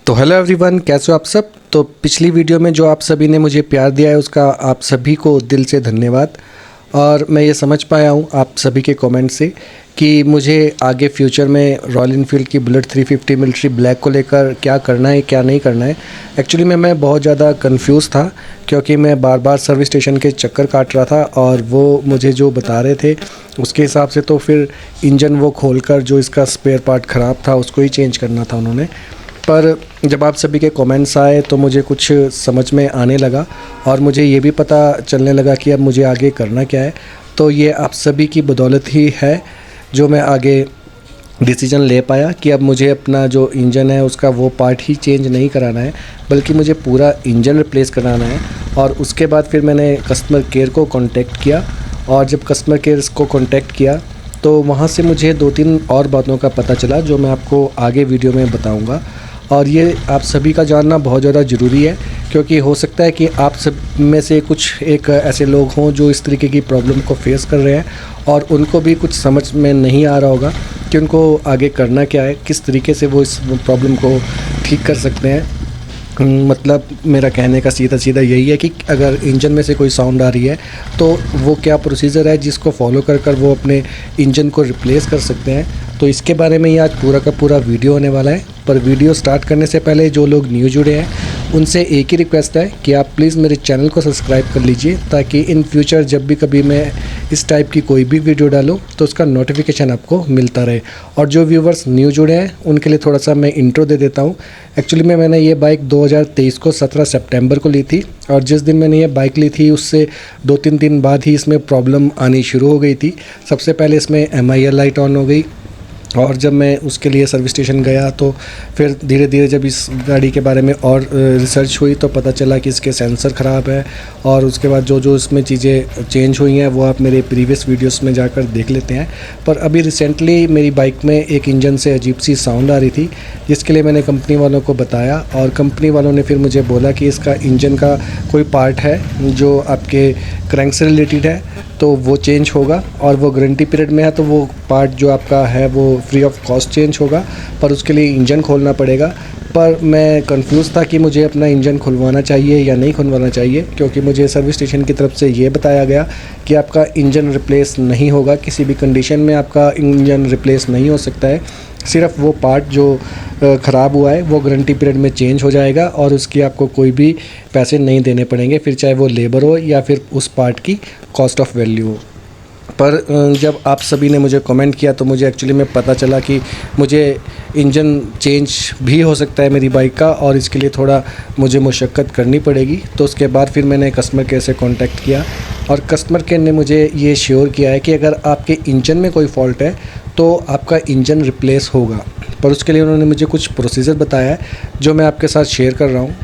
तो hello everyone, कैसे हो आप सब। तो पिछली वीडियो में जो आप सभी ने मुझे प्यार दिया है उसका आप सभी को दिल से धन्यवाद। और मैं ये समझ पाया हूँ आप सभी के कमेंट से कि मुझे आगे फ्यूचर में रॉयल इनफील्ड की बुलेट 350 मिलिट्री ब्लैक को लेकर क्या करना है क्या नहीं करना है। एक्चुअली में मैं बहुत ज़्यादा कंफ्यूज था क्योंकि मैं बार बार सर्विस स्टेशन के चक्कर काट रहा था और वो मुझे जो बता रहे थे उसके हिसाब से तो फिर इंजन वो खोलकर जो इसका स्पेयर पार्ट ख़राब था उसको ही चेंज करना था उन्होंने। पर जब आप सभी के कमेंट्स आए तो मुझे कुछ समझ में आने लगा और मुझे ये भी पता चलने लगा कि अब मुझे आगे करना क्या है। तो ये आप सभी की बदौलत ही है जो मैं आगे डिसीजन ले पाया कि अब मुझे अपना जो इंजन है उसका वो पार्ट ही चेंज नहीं कराना है बल्कि मुझे पूरा इंजन रिप्लेस कराना है। और उसके बाद फिर मैंने कस्टमर केयर को कांटेक्ट किया और जब कस्टमर केयर को कांटेक्ट किया तो वहाँ से मुझे 2-3 और बातों का पता चला जो मैं आपको आगे वीडियो में बताऊँगा। और ये आप सभी का जानना बहुत ज़्यादा ज़रूरी है क्योंकि हो सकता है कि आप सब में से कुछ एक ऐसे लोग हों जो इस तरीके की प्रॉब्लम को फेस कर रहे हैं और उनको भी कुछ समझ में नहीं आ रहा होगा कि उनको आगे करना क्या है, किस तरीके से वो इस प्रॉब्लम को ठीक कर सकते हैं। मतलब मेरा कहने का सीधा सीधा यही है कि अगर इंजन में से कोई साउंड आ रही है तो वो क्या प्रोसीजर है जिसको फॉलो कर वो अपने इंजन को रिप्लेस कर सकते हैं। तो इसके बारे में ही आज पूरा का पूरा वीडियो होने वाला है। पर वीडियो स्टार्ट करने से पहले जो लोग न्यू जुड़े हैं उनसे एक ही रिक्वेस्ट है कि आप प्लीज़ मेरे चैनल को सब्सक्राइब कर लीजिए ताकि इन फ्यूचर जब भी कभी मैं इस टाइप की कोई भी वीडियो डालूं तो उसका नोटिफिकेशन आपको मिलता रहे। और जो व्यूवर्स न्यू जुड़े हैं उनके लिए थोड़ा सा मैं इंट्रो दे देता हूं। एक्चुअली में मैंने ये बाइक 2023 को 17 सितंबर को ली थी और जिस दिन मैंने ये बाइक ली थी उससे 2-3 दिन बाद ही इसमें प्रॉब्लम आनी शुरू हो गई थी। सबसे पहले इसमें MIL लाइट ऑन हो गई और जब मैं उसके लिए सर्विस स्टेशन गया तो फिर धीरे धीरे जब इस गाड़ी के बारे में और रिसर्च हुई तो पता चला कि इसके सेंसर ख़राब है। और उसके बाद जो जो इसमें चीज़ें चेंज हुई हैं वो आप मेरे प्रीवियस वीडियोस में जाकर देख लेते हैं। पर अभी रिसेंटली मेरी बाइक में एक इंजन से अजीब सी साउंड आ रही थी जिसके लिए मैंने कंपनी वालों को बताया और कंपनी वालों ने फिर मुझे बोला कि इसका इंजन का कोई पार्ट है जो आपके क्रैंक से रिलेटेड है तो वो चेंज होगा और वो गारंटी पीरियड में है तो वो पार्ट जो आपका है वो फ्री ऑफ कॉस्ट चेंज होगा, पर उसके लिए इंजन खोलना पड़ेगा। पर मैं कंफ्यूज था कि मुझे अपना इंजन खुलवाना चाहिए या नहीं खुलवाना चाहिए क्योंकि मुझे सर्विस स्टेशन की तरफ से ये बताया गया कि आपका इंजन रिप्लेस नहीं होगा, किसी भी कंडीशन में आपका इंजन रिप्लेस नहीं हो सकता है। सिर्फ वो पार्ट जो ख़राब हुआ है वो गारंटी पीरियड में चेंज हो जाएगा और उसकी आपको कोई भी पैसे नहीं देने पड़ेंगे, फिर चाहे वो लेबर हो या फिर उस पार्ट की कॉस्ट ऑफ वैल्यू हो। पर जब आप सभी ने मुझे कमेंट किया तो मुझे एक्चुअली में पता चला कि मुझे इंजन चेंज भी हो सकता है मेरी बाइक का और इसके लिए थोड़ा मुझे मुशक्क़त करनी पड़ेगी। तो उसके बाद फिर मैंने कस्टमर केयर से कांटेक्ट किया और कस्टमर केयर ने मुझे ये श्योर किया है कि अगर आपके इंजन में कोई फॉल्ट है तो आपका इंजन रिप्लेस होगा। पर उसके लिए उन्होंने मुझे कुछ प्रोसीजर बताया है जो मैं आपके साथ शेयर कर रहा हूँ।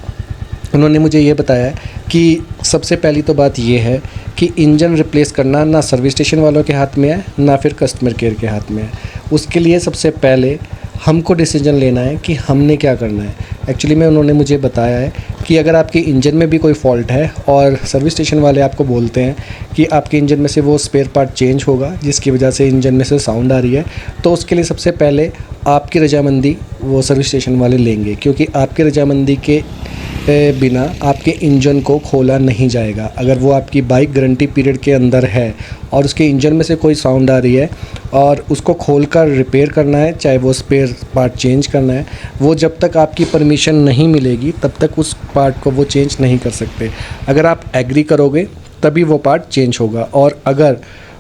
उन्होंने मुझे ये बताया कि सबसे पहली तो बात ये है कि इंजन रिप्लेस करना ना सर्विस स्टेशन वालों के हाथ में है ना फिर कस्टमर केयर के हाथ में है। उसके लिए सबसे पहले हमको डिसीजन लेना है कि हमने क्या करना है। एक्चुअली में उन्होंने मुझे बताया है कि अगर आपके इंजन में भी कोई फॉल्ट है और सर्विस स्टेशन वाले आपको बोलते हैं कि आपके इंजन में से वो स्पेयर पार्ट चेंज होगा जिसकी वजह से इंजन में से साउंड आ रही है तो उसके लिए सबसे पहले आपकी रजामंदी वो सर्विस स्टेशन वाले लेंगे क्योंकि आपकी रजामंदी के बिना आपके इंजन को खोला नहीं जाएगा। अगर वो आपकी बाइक गारंटी पीरियड के अंदर है और उसके इंजन में से कोई साउंड आ रही है और उसको खोलकर रिपेयर करना है, चाहे वो स्पेयर पार्ट चेंज करना है, वो जब तक आपकी परमिशन नहीं मिलेगी तब तक उस पार्ट को वो चेंज नहीं कर सकते। अगर आप एग्री करोगे तभी वो पार्ट चेंज होगा और अगर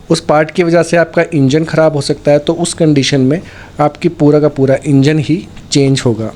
उस पार्ट की वजह से आपका इंजन ख़राब हो सकता है तो उस कंडीशन में आपकी पूरा का पूरा इंजन ही चेंज होगा।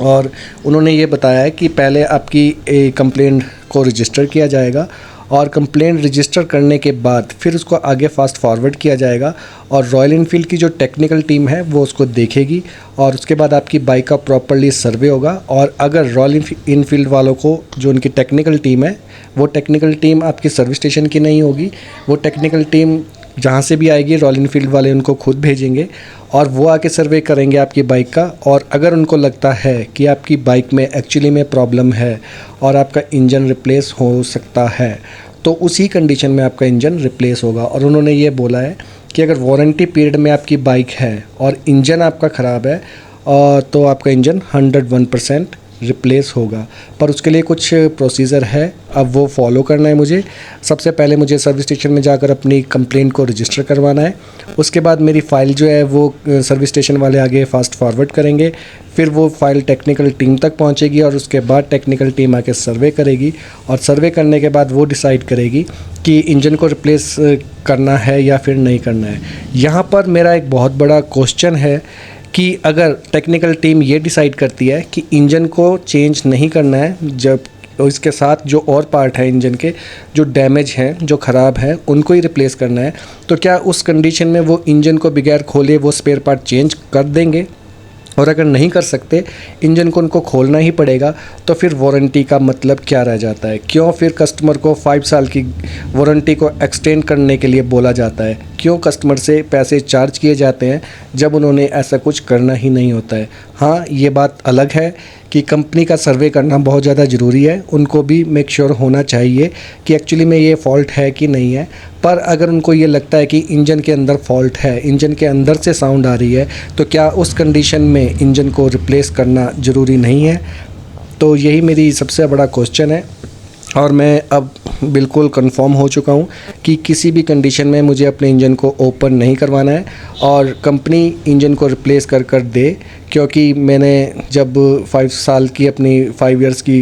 और उन्होंने ये बताया है कि पहले आपकी कंप्लेंट को रजिस्टर किया जाएगा और कंप्लेंट रजिस्टर करने के बाद फिर उसको आगे फास्ट फॉरवर्ड किया जाएगा और रॉयल इनफील्ड की जो टेक्निकल टीम है वो उसको देखेगी और उसके बाद आपकी बाइक का प्रॉपर्ली सर्वे होगा। और अगर रॉयल इनफील्ड वालों को जो उनकी टेक्निकल टीम है वो टेक्निकल टीम आपकी सर्विस स्टेशन की नहीं होगी, वो टेक्निकल टीम जहाँ से भी आएगी रॉयल इनफील्ड वाले उनको खुद भेजेंगे और वो आके सर्वे करेंगे आपकी बाइक का। और अगर उनको लगता है कि आपकी बाइक में एक्चुअली में प्रॉब्लम है और आपका इंजन रिप्लेस हो सकता है तो उसी कंडीशन में आपका इंजन रिप्लेस होगा। और उन्होंने ये बोला है कि अगर वारंटी पीरियड में आपकी बाइक है और इंजन आपका ख़राब है और तो आपका इंजन 101% रिप्लेस होगा। पर उसके लिए कुछ प्रोसीजर है, अब वो फॉलो करना है मुझे। सबसे पहले मुझे सर्विस स्टेशन में जाकर अपनी कंप्लेंट को रजिस्टर करवाना है। उसके बाद मेरी फ़ाइल जो है वो सर्विस स्टेशन वाले आगे फास्ट फॉरवर्ड करेंगे। फिर वो फ़ाइल टेक्निकल टीम तक पहुंचेगी और उसके बाद टेक्निकल टीम आके सर्वे करेगी और सर्वे करने के बाद वो डिसाइड करेगी कि इंजन को रिप्लेस करना है या फिर नहीं करना है। यहाँ पर मेरा एक बहुत बड़ा क्वेश्चन है कि अगर टेक्निकल टीम ये डिसाइड करती है कि इंजन को चेंज नहीं करना है, जब इसके साथ जो और पार्ट है इंजन के जो डैमेज हैं, जो ख़राब हैं, उनको ही रिप्लेस करना है, तो क्या उस कंडीशन में वो इंजन को बगैर खोले वो स्पेयर पार्ट चेंज कर देंगे? और अगर नहीं कर सकते, इंजन को उनको खोलना ही पड़ेगा, तो फिर वारंटी का मतलब क्या रह जाता है? क्यों फिर कस्टमर को 5 साल की वारंटी को एक्सटेंड करने के लिए बोला जाता है? क्यों कस्टमर से पैसे चार्ज किए जाते हैं जब उन्होंने ऐसा कुछ करना ही नहीं होता है? हाँ, ये बात अलग है कि कंपनी का सर्वे करना बहुत ज़्यादा ज़रूरी है, उनको भी मेक श्योर होना चाहिए कि एक्चुअली में ये फ़ॉल्ट है कि नहीं है। पर अगर उनको ये लगता है कि इंजन के अंदर फ़ॉल्ट है, इंजन के अंदर से साउंड आ रही है, तो क्या उस कंडीशन में इंजन को रिप्लेस करना ज़रूरी नहीं है? तो यही मेरी सबसे बड़ा क्वेश्चन है और मैं अब बिल्कुल कंफर्म हो चुका हूँ कि किसी भी कंडीशन में मुझे अपने इंजन को ओपन नहीं करवाना है और कंपनी इंजन को रिप्लेस कर दे, क्योंकि मैंने जब 5 साल की अपनी 5 इयर्स की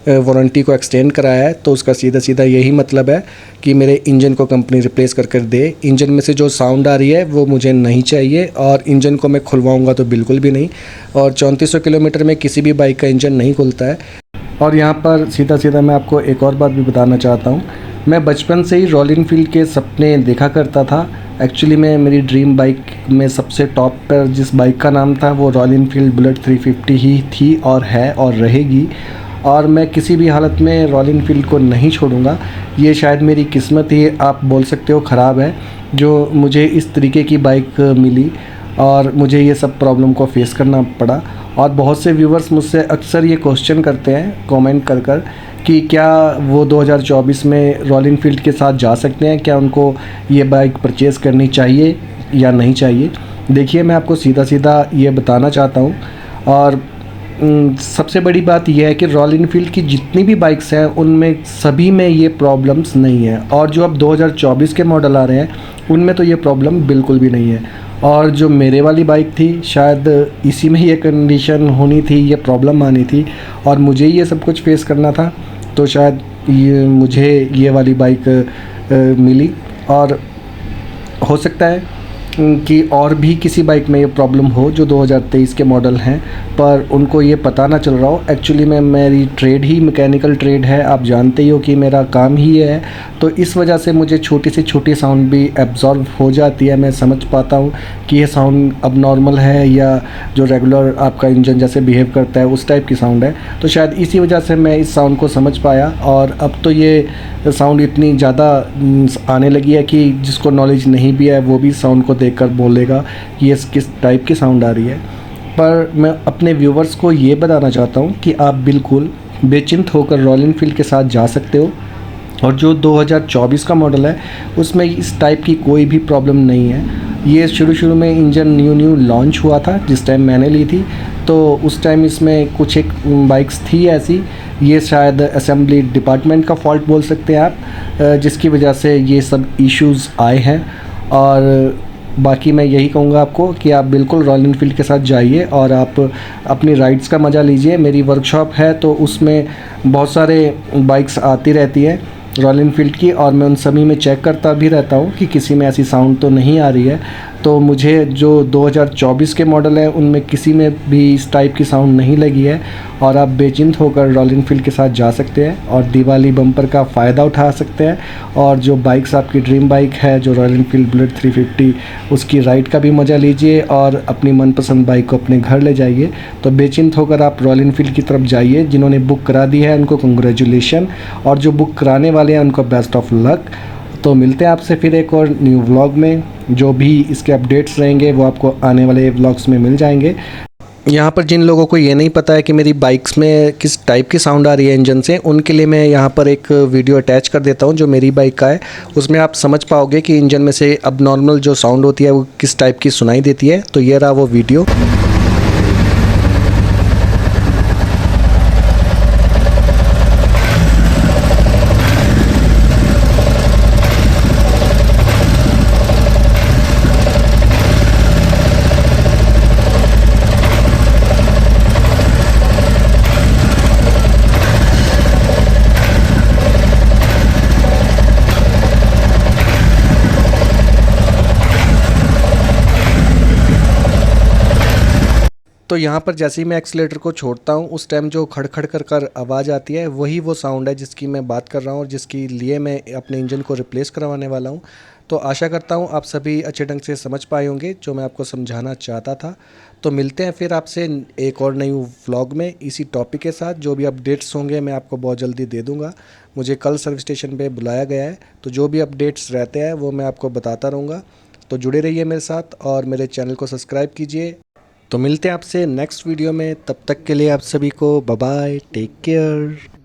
वारंटी को एक्सटेंड कराया है, तो उसका सीधा सीधा यही मतलब है कि मेरे इंजन को कंपनी रिप्लेस कर दे। इंजन में से जो साउंड आ रही है वो मुझे नहीं चाहिए और इंजन को मैं खुलवाऊँगा तो बिल्कुल भी नहीं। और 3400 किलोमीटर में किसी भी बाइक का इंजन नहीं खुलता है। और यहाँ पर सीधा सीधा मैं आपको एक और बात भी बताना चाहता हूँ। मैं बचपन से ही रॉयल एनफील्ड के सपने देखा करता था। एक्चुअली मैं मेरी ड्रीम बाइक में सबसे टॉप पर जिस बाइक का नाम था वो रॉयल एनफील्ड बुलेट 350 ही थी और है और रहेगी, और मैं किसी भी हालत में रॉयल एनफील्ड को नहीं छोड़ूंगा। ये शायद मेरी किस्मत ही आप बोल सकते हो ख़राब है जो मुझे इस तरीके की बाइक मिली और मुझे ये सब प्रॉब्लम को फेस करना पड़ा। और बहुत से व्यूवर्स मुझसे अक्सर ये क्वेश्चन करते हैं कमेंट कर कि क्या वो 2024 में रॉयल एनफील्ड के साथ जा सकते हैं, क्या उनको ये बाइक परचेज़ करनी चाहिए या नहीं चाहिए। देखिए, मैं आपको सीधा सीधा ये बताना चाहता हूँ और सबसे बड़ी बात यह है कि रॉयल एनफील्ड की जितनी भी बाइक्स हैं उनमें सभी में ये प्रॉब्लम्स नहीं है, और जो अब 2024 के मॉडल आ रहे हैं उनमें तो ये प्रॉब्लम बिल्कुल भी नहीं है। और जो मेरे वाली बाइक थी शायद इसी में ये कंडीशन होनी थी, ये प्रॉब्लम आनी थी और मुझे ये सब कुछ फेस करना था, तो शायद ये मुझे ये वाली बाइक मिली। और हो सकता है कि और भी किसी बाइक में ये प्रॉब्लम हो जो 2023 के मॉडल हैं, पर उनको ये पता ना चल रहा हो। एक्चुअली मैं मेरी ट्रेड ही मैकेनिकल ट्रेड है, आप जानते ही हो कि मेरा काम ही ये है, तो इस वजह से मुझे छोटी से छोटी साउंड भी एब्जॉर्ब हो जाती है। मैं समझ पाता हूँ कि ये साउंड अब नॉर्मल है या जो रेगुलर आपका इंजन जैसे बिहेव करता है उस टाइप की साउंड है, तो शायद इसी वजह से मैं इस साउंड को समझ पाया। और अब तो ये साउंड इतनी ज़्यादा आने लगी है कि जिसको नॉलेज नहीं भी है वो भी साउंड को देखकर बोलेगा कि ये किस टाइप की साउंड आ रही है। पर मैं अपने व्यूवर्स को ये बताना चाहता हूँ कि आप बिल्कुल बेचिंत होकर रॉयल एनफील्ड के साथ जा सकते हो, और जो 2024 का मॉडल है उसमें इस टाइप की कोई भी प्रॉब्लम नहीं है। ये शुरू में इंजन न्यू लॉन्च हुआ था जिस टाइम मैंने ली थी, तो उस टाइम इसमें कुछ एक बाइक्स थी ऐसी, ये शायद असेंबली डिपार्टमेंट का फॉल्ट बोल सकते हैं आप, जिसकी वजह से ये सब इश्यूज़ आए हैं। और बाकी मैं यही कहूँगा आपको कि आप बिल्कुल रॉयल एनफील्ड के साथ जाइए और आप अपनी राइड्स का मज़ा लीजिए। मेरी वर्कशॉप है तो उसमें बहुत सारे बाइक्स आती रहती है रॉयल एनफील्ड की, और मैं उन सभी में चेक करता भी रहता हूँ कि किसी में ऐसी साउंड तो नहीं आ रही है। तो मुझे जो 2024 के मॉडल हैं उनमें किसी में भी इस टाइप की साउंड नहीं लगी है, और आप बेचिंत होकर रॉयल एनफील्ड के साथ जा सकते हैं और दिवाली बम्पर का फ़ायदा उठा सकते हैं। और जो बाइक्स आपकी ड्रीम बाइक है जो रॉयल एनफील्ड बुलेट 350, उसकी राइड का भी मज़ा लीजिए और अपनी मनपसंद बाइक को अपने घर ले जाइए। तो बेचिंत होकर आप रॉयल एनफील्ड की तरफ जाइए। जिन्होंने बुक करा दी है उनको कंग्रेचुलेशन, और जो बुक कराने वाले हैं उनको बेस्ट ऑफ लक। तो मिलते हैं आपसे फिर एक और न्यू व्लॉग में। जो भी इसके अपडेट्स रहेंगे वो आपको आने वाले व्लॉग्स में मिल जाएंगे। यहाँ पर जिन लोगों को ये नहीं पता है कि मेरी बाइक्स में किस टाइप की साउंड आ रही है इंजन से, उनके लिए मैं यहाँ पर एक वीडियो अटैच कर देता हूँ जो मेरी बाइक का है। उसमें आप समझ पाओगे कि इंजन में से अब नॉर्मल जो साउंड होती है वो किस टाइप की सुनाई देती है। तो ये रहा वो वीडियो। तो यहाँ पर जैसे ही मैं एक्सीलेटर को छोड़ता हूँ उस टाइम जो खड़ कर आवाज़ आती है वही वो साउंड है जिसकी मैं बात कर रहा हूँ और जिसके लिए मैं अपने इंजन को रिप्लेस करवाने वाला हूँ। तो आशा करता हूँ आप सभी अच्छे ढंग से समझ पाए होंगे जो मैं आपको समझाना चाहता था। तो मिलते हैं फिर आपसे एक और नई व्लॉग में इसी टॉपिक के साथ। जो भी अपडेट्स होंगे मैं आपको बहुत जल्दी दे दूँगा। मुझे कल सर्विस स्टेशन पे बुलाया गया है, तो जो भी अपडेट्स रहते हैं वो मैं आपको बताता रहूँगा। तो जुड़े रहिए मेरे साथ और मेरे चैनल को सब्सक्राइब कीजिए। तो मिलते हैं आपसे नेक्स्ट वीडियो में, तब तक के लिए आप सभी को बाय बाय, टेक केयर।